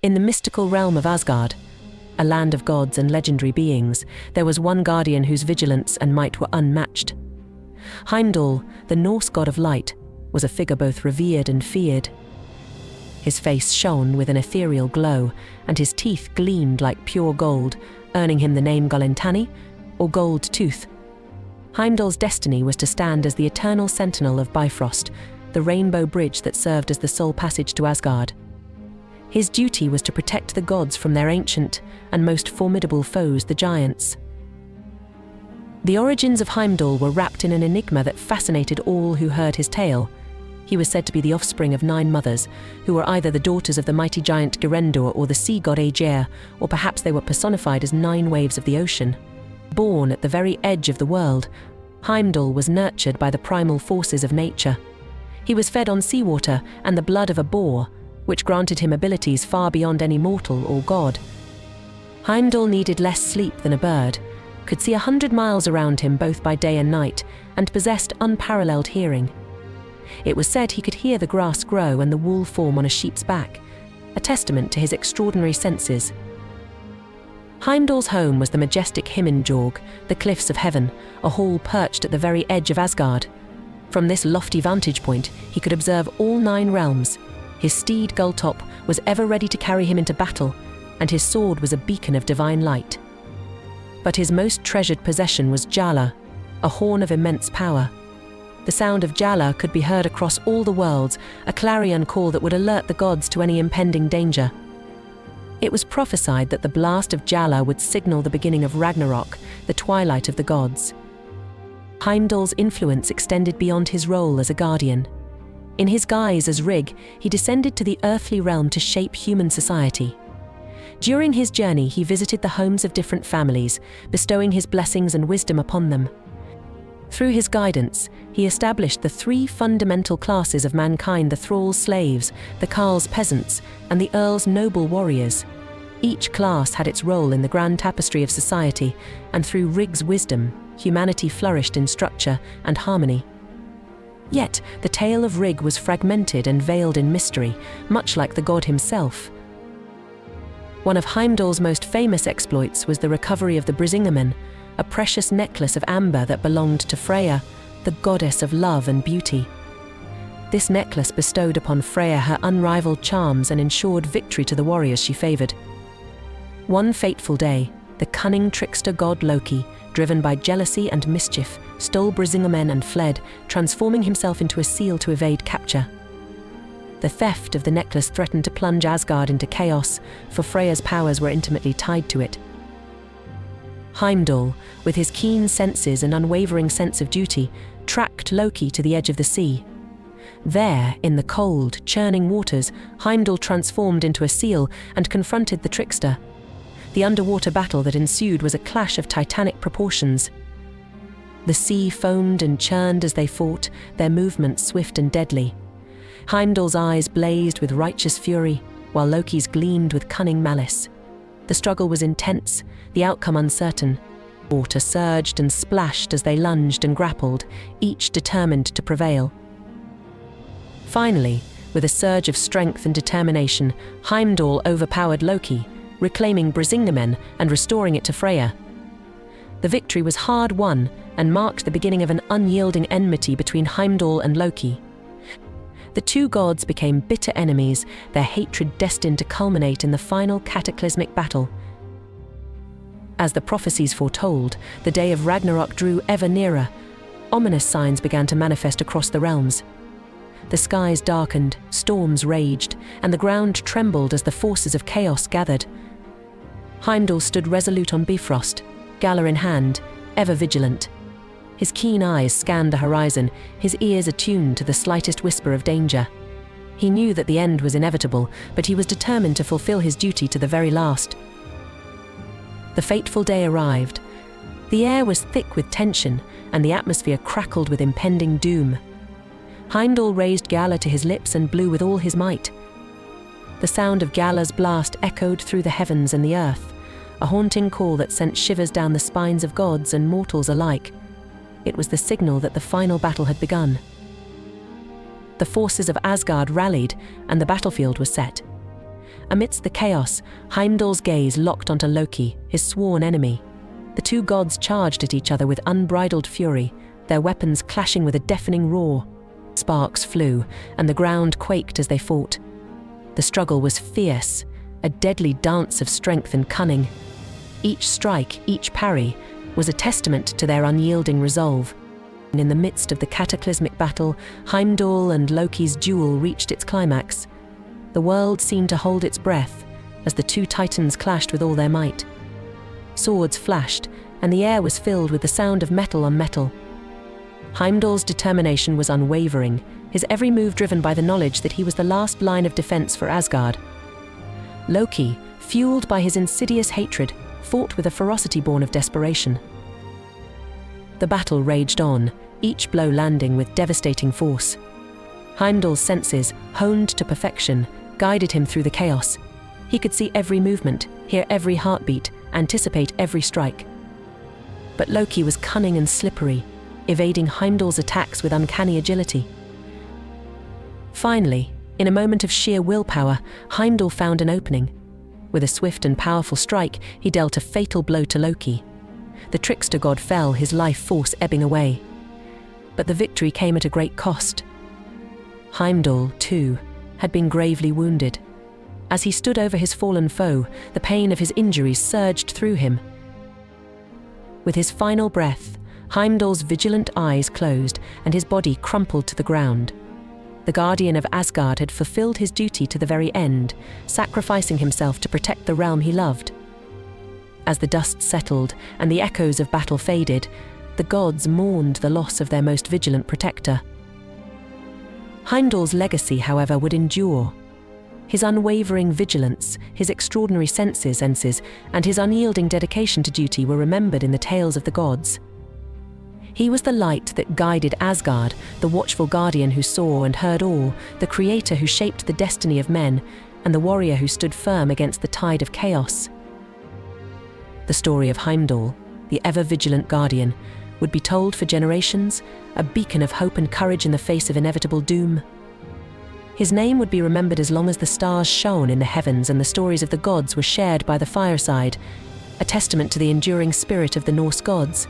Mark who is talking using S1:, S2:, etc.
S1: In the mystical realm of Asgard, a land of gods and legendary beings, there was one guardian whose vigilance and might were unmatched. Heimdall, the Norse god of light, was a figure both revered and feared. His face shone with an ethereal glow, and his teeth gleamed like pure gold, earning him the name Golintani, or Gold Tooth. Heimdall's destiny was to stand as the eternal sentinel of Bifrost, the rainbow bridge that served as the sole passage to Asgard. His duty was to protect the gods from their ancient and most formidable foes, the giants. The origins of Heimdall were wrapped in an enigma that fascinated all who heard his tale. He was said to be the offspring of 9 mothers, who were either the daughters of the mighty giant Gerendor or the sea god Aegir, or perhaps they were personified as 9 waves of the ocean. Born at the very edge of the world, Heimdall was nurtured by the primal forces of nature. He was fed on seawater and the blood of a boar, which granted him abilities far beyond any mortal or god. Heimdall needed less sleep than a bird, could see 100 miles around him both by day and night, and possessed unparalleled hearing. It was said he could hear the grass grow and the wool form on a sheep's back, a testament to his extraordinary senses. Heimdall's home was the majestic Himinbjorg, the cliffs of heaven, a hall perched at the very edge of Asgard. From this lofty vantage point, he could observe all 9 realms. His steed Gulltop was ever ready to carry him into battle, and his sword was a beacon of divine light. But his most treasured possession was Jala, a horn of immense power. The sound of Jala could be heard across all the worlds, a clarion call that would alert the gods to any impending danger. It was prophesied that the blast of Jala would signal the beginning of Ragnarok, the twilight of the gods. Heimdall's influence extended beyond his role as a guardian. In his guise as Rig, he descended to the earthly realm to shape human society. During his journey, he visited the homes of different families, bestowing his blessings and wisdom upon them. Through his guidance, he established the 3 fundamental classes of mankind: the thralls' slaves, the carl's peasants, and the earl's noble warriors. Each class had its role in the grand tapestry of society, and through Rig's wisdom, humanity flourished in structure and harmony. Yet, the tale of Rig was fragmented and veiled in mystery, much like the god himself. One of Heimdall's most famous exploits was the recovery of the Brisingamen, a precious necklace of amber that belonged to Freya, the goddess of love and beauty. This necklace bestowed upon Freya her unrivaled charms and ensured victory to the warriors she favored. One fateful day, the cunning trickster god Loki, driven by jealousy and mischief, stole Brisingamen and fled, transforming himself into a seal to evade capture. The theft of the necklace threatened to plunge Asgard into chaos, for Freya's powers were intimately tied to it. Heimdall, with his keen senses and unwavering sense of duty, tracked Loki to the edge of the sea. There, in the cold, churning waters, Heimdall transformed into a seal and confronted the trickster. The underwater battle that ensued was a clash of titanic proportions. The sea foamed and churned as they fought, their movements swift and deadly. Heimdall's eyes blazed with righteous fury, while Loki's gleamed with cunning malice. The struggle was intense, the outcome uncertain. Water surged and splashed as they lunged and grappled, each determined to prevail. Finally, with a surge of strength and determination, Heimdall overpowered Loki, reclaiming Brisingamen and restoring it to Freya. The victory was hard-won and marked the beginning of an unyielding enmity between Heimdall and Loki. The 2 gods became bitter enemies, their hatred destined to culminate in the final cataclysmic battle. As the prophecies foretold, the day of Ragnarok drew ever nearer. Ominous signs began to manifest across the realms. The skies darkened, storms raged, and the ground trembled as the forces of chaos gathered. Heimdall stood resolute on Bifrost, Galar in hand, ever vigilant. His keen eyes scanned the horizon, his ears attuned to the slightest whisper of danger. He knew that the end was inevitable, but he was determined to fulfill his duty to the very last. The fateful day arrived. The air was thick with tension, and the atmosphere crackled with impending doom. Heimdall raised Galar to his lips and blew with all his might. The sound of Galar's blast echoed through the heavens and the earth, a haunting call that sent shivers down the spines of gods and mortals alike. It was the signal that the final battle had begun. The forces of Asgard rallied, and the battlefield was set. Amidst the chaos, Heimdall's gaze locked onto Loki, his sworn enemy. The two gods charged at each other with unbridled fury, their weapons clashing with a deafening roar. Sparks flew, and the ground quaked as they fought. The struggle was fierce, a deadly dance of strength and cunning. Each strike, each parry, was a testament to their unyielding resolve. In the midst of the cataclysmic battle, Heimdall and Loki's duel reached its climax. The world seemed to hold its breath as the two titans clashed with all their might. Swords flashed, and the air was filled with the sound of metal on metal. Heimdall's determination was unwavering, his every move driven by the knowledge that he was the last line of defense for Asgard. Loki, fueled by his insidious hatred, fought with a ferocity born of desperation. The battle raged on, each blow landing with devastating force. Heimdall's senses, honed to perfection, guided him through the chaos. He could see every movement, hear every heartbeat, anticipate every strike. But Loki was cunning and slippery, evading Heimdall's attacks with uncanny agility. Finally, in a moment of sheer willpower, Heimdall found an opening. With a swift and powerful strike, he dealt a fatal blow to Loki. The trickster god fell, his life force ebbing away. But the victory came at a great cost. Heimdall, too, had been gravely wounded. As he stood over his fallen foe, the pain of his injuries surged through him. With his final breath, Heimdall's vigilant eyes closed and his body crumpled to the ground. The guardian of Asgard had fulfilled his duty to the very end, sacrificing himself to protect the realm he loved. As the dust settled and the echoes of battle faded, the gods mourned the loss of their most vigilant protector. Heimdall's legacy, however, would endure. His unwavering vigilance, his extraordinary senses, and his unyielding dedication to duty were remembered in the tales of the gods. He was the light that guided Asgard, the watchful guardian who saw and heard all, the creator who shaped the destiny of men, and the warrior who stood firm against the tide of chaos. The story of Heimdall, the ever-vigilant guardian, would be told for generations, a beacon of hope and courage in the face of inevitable doom. His name would be remembered as long as the stars shone in the heavens and the stories of the gods were shared by the fireside, a testament to the enduring spirit of the Norse gods.